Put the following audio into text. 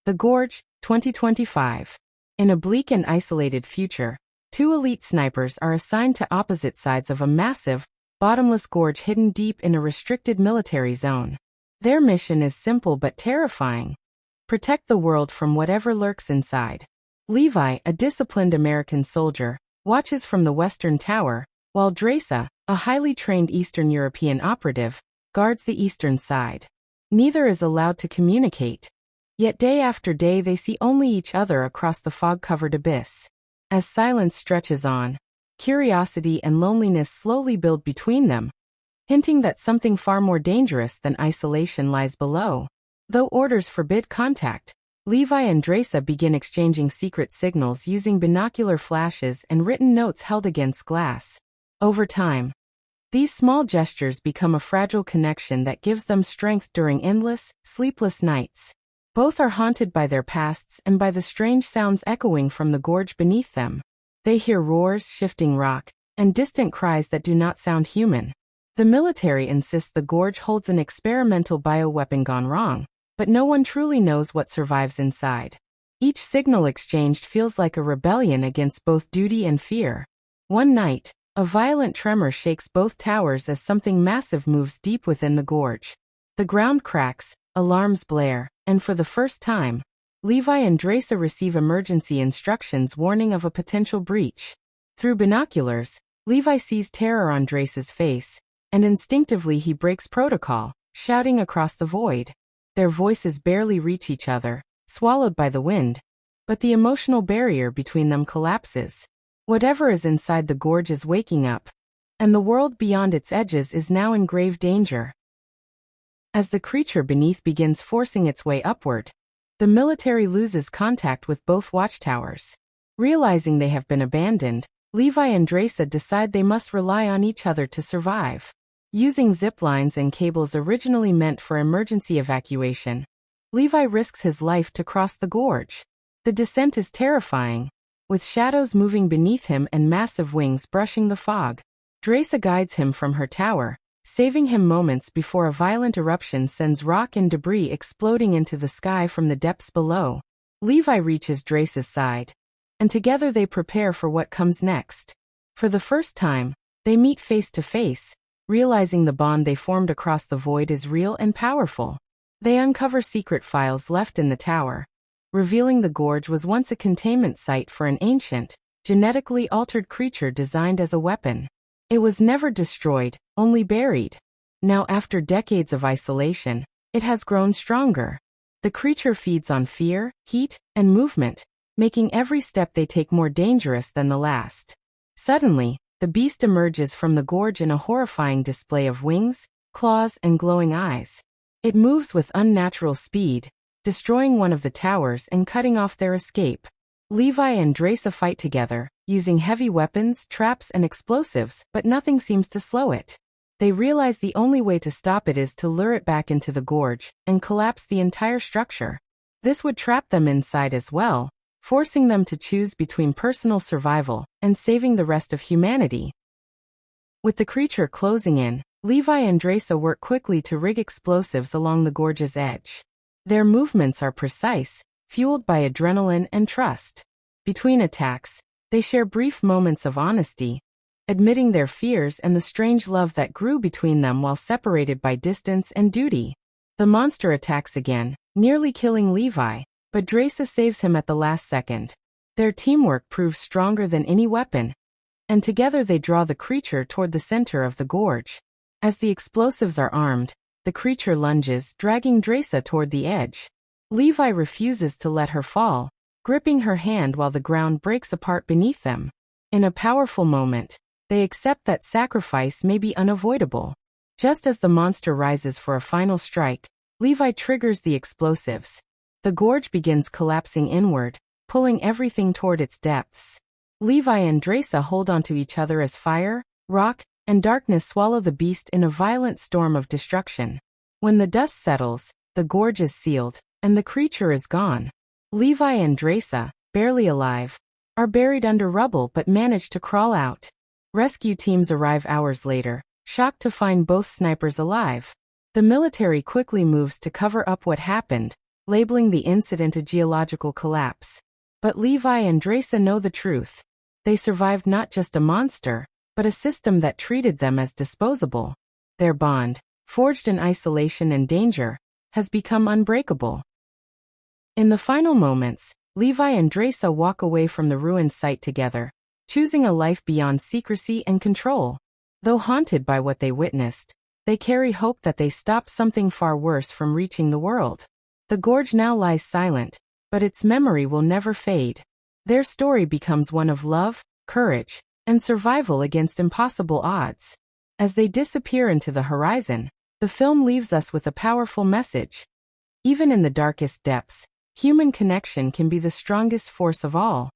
The Gorge, 2025. In a bleak and isolated future, two elite snipers are assigned to opposite sides of a massive, bottomless gorge hidden deep in a restricted military zone. Their mission is simple but terrifying. Protect the world from whatever lurks inside. Levi, a disciplined American soldier, watches from the Western Tower, while Dresa, a highly trained Eastern European operative, guards the eastern side. Neither is allowed to communicate. Yet day after day they see only each other across the fog-covered abyss. As silence stretches on, curiosity and loneliness slowly build between them, hinting that something far more dangerous than isolation lies below. Though orders forbid contact, Levi and Dresa begin exchanging secret signals using binocular flashes and written notes held against glass. Over time, these small gestures become a fragile connection that gives them strength during endless, sleepless nights. Both are haunted by their pasts and by the strange sounds echoing from the gorge beneath them. They hear roars, shifting rock, and distant cries that do not sound human. The military insists the gorge holds an experimental bioweapon gone wrong, but no one truly knows what survives inside. Each signal exchanged feels like a rebellion against both duty and fear. One night, a violent tremor shakes both towers as something massive moves deep within the gorge. The ground cracks, alarms blare, and for the first time, Levi and Dresa receive emergency instructions warning of a potential breach. Through binoculars, Levi sees terror on Dresa's face, and instinctively he breaks protocol, shouting across the void. Their voices barely reach each other, swallowed by the wind, but the emotional barrier between them collapses. Whatever is inside the gorge is waking up, and the world beyond its edges is now in grave danger. As the creature beneath begins forcing its way upward, the military loses contact with both watchtowers. Realizing they have been abandoned, Levi and Dresa decide they must rely on each other to survive. Using zip lines and cables originally meant for emergency evacuation, Levi risks his life to cross the gorge. The descent is terrifying, with shadows moving beneath him and massive wings brushing the fog. Dresa guides him from her tower, saving him moments before a violent eruption sends rock and debris exploding into the sky from the depths below. Levi reaches Dresa's side, and together they prepare for what comes next. For the first time, they meet face to face, realizing the bond they formed across the void is real and powerful. They uncover secret files left in the tower, revealing the gorge was once a containment site for an ancient, genetically altered creature designed as a weapon. It was never destroyed, only buried. Now, after decades of isolation, it has grown stronger. The creature feeds on fear, heat, and movement, making every step they take more dangerous than the last. Suddenly, the beast emerges from the gorge in a horrifying display of wings, claws, and glowing eyes. It moves with unnatural speed, destroying one of the towers and cutting off their escape. Levi and Dresa fight together, using heavy weapons, traps, and explosives, but nothing seems to slow it. They realize the only way to stop it is to lure it back into the gorge and collapse the entire structure. This would trap them inside as well, forcing them to choose between personal survival and saving the rest of humanity. With the creature closing in, Levi and Dresa work quickly to rig explosives along the gorge's edge. Their movements are precise, fueled by adrenaline and trust. Between attacks, they share brief moments of honesty, admitting their fears and the strange love that grew between them while separated by distance and duty. The monster attacks again, nearly killing Levi, but Dresa saves him at the last second. Their teamwork proves stronger than any weapon, and together they draw the creature toward the center of the gorge. As the explosives are armed, the creature lunges, dragging Dresa toward the edge. Levi refuses to let her fall, gripping her hand while the ground breaks apart beneath them. In a powerful moment, they accept that sacrifice may be unavoidable. Just as the monster rises for a final strike, Levi triggers the explosives. The gorge begins collapsing inward, pulling everything toward its depths. Levi and Dresa hold onto each other as fire, rock, and darkness swallow the beast in a violent storm of destruction. When the dust settles, the gorge is sealed, and the creature is gone. Levi and Dresa, barely alive, are buried under rubble but manage to crawl out. Rescue teams arrive hours later, shocked to find both snipers alive. The military quickly moves to cover up what happened, labeling the incident a geological collapse. But Levi and Dresa know the truth. They survived not just a monster, but a system that treated them as disposable. Their bond, forged in isolation and danger, has become unbreakable. In the final moments, Levi and Dresa walk away from the ruined site together, choosing a life beyond secrecy and control. Though haunted by what they witnessed, they carry hope that they stop something far worse from reaching the world. The gorge now lies silent, but its memory will never fade. Their story becomes one of love, courage, and survival against impossible odds. As they disappear into the horizon, the film leaves us with a powerful message. Even in the darkest depths, human connection can be the strongest force of all.